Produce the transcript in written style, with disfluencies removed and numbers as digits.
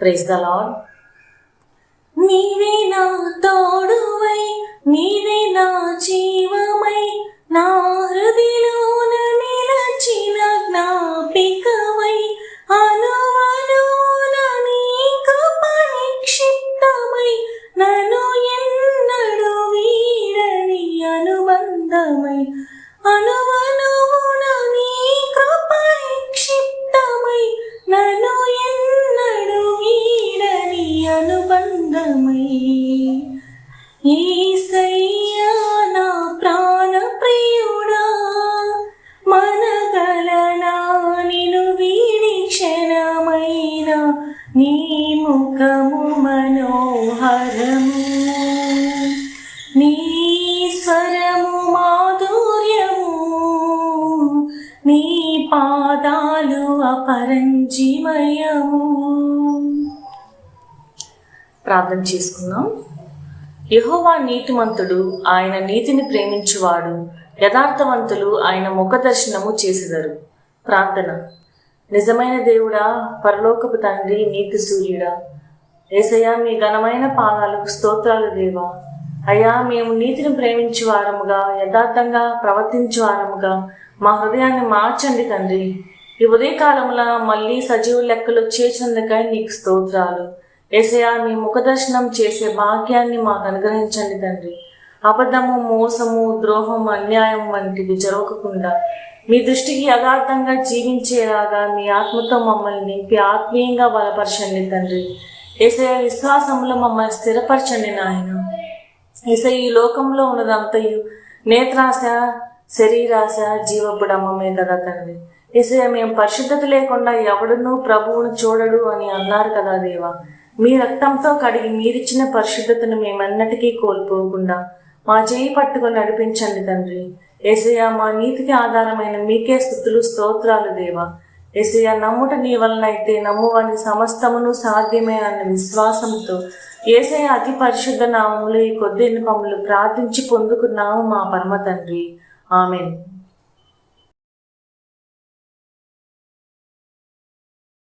Praise the lord. నీవే నా తోడువై, నీవే నా జీవమై, నా హృదయలోన నిలచిన జ్ఞాపికవై, అనువనువున నీ కృప నిక్షిప్తమై, నన్ను ఎన్నడూ వీడని అనుబంధమై, అనువనువున నీ కృప నిక్షిప్తమై, నన్ను ఎన్నడూ వీడని అనుబంధమై. యేసయ్యా నా ప్రాణ ప్రియుడా, మనగలనా నిన్ను వీడి క్షణమైన, నీ ముఖము మనోహరము, నీ స్వరము మాధుర్యము, నీ పాదాలు అపరంజిమయము. ప్రార్థన చేసుకుందాం. యెహోవా నీతిమంతుడు, ఆయన నీతిని ప్రేమించువాడు, యథార్థవంతులు ఆయన ముఖ దర్శనము చేసెదరు. ప్రార్థన. నిజమైన దేవుడా, పరలోకపు తండ్రి, నీతి సూర్యుడా, యేసయ్యా మీ ఘనమైన పాదాలకు స్తోత్రాలు దేవా. అయ్యా, మేము నీతిని ప్రేమించు వారముగా, యథార్థంగా ప్రవర్తించు వారముగా మా హృదయాన్ని మార్చండి తండ్రి. ఈ ఉదయకాలంలో మళ్ళీ సజీవ లెక్కలు చేసినందుకై నీకు స్తోత్రాలు. యేసయ్యా, మీ ముఖదర్శనం చేసే భాగ్యాన్ని మాకు అనుగ్రహించండి తండ్రి. అబద్ధము, మోసము, ద్రోహం, అన్యాయం వంటివి జరగకుండా మీ దృష్టికి యథార్థంగా జీవించేలాగా మీ ఆత్మతో మమ్మల్ని నింపి ఆత్మీయంగా బలపరచండి తండ్రి. యేసయ్యా, విశ్వాసంలో మమ్మల్ని స్థిరపరచండి నాయన. యేసయ్యా, ఈ లోకంలో ఉన్నదంతయు నేత్రాశ, శరీరాశ, జీవపుడమే కదా తండ్రి. యేసయ్యా, మేము పరిశుద్ధత లేకుండా ఎవడునూ ప్రభువును చూడడు అని అన్నారు కదా దేవా. మీ రక్తంతో కడిగి మీరిచ్చిన పరిశుద్ధతను మేమన్నటికీ కోల్పోకుండా మా చేయి పట్టుకొని నడిపించండి తండ్రి. యేసయ్యా, మా నీతికి ఆధారమైన మీకే స్తుతులు, స్తోత్రాలు దేవా. యేసయ్యా, నమ్ముట నీ వలన అయితే నమ్మువాని సమస్తమును సాధ్యమే అన్న విశ్వాసంతో యేసయ్యా అతి పరిశుద్ధ నామములు ఈ కొద్ది నిపములు ప్రార్థించి పొందుకున్నాము మా పరమ తండ్రి. ఆమెన్.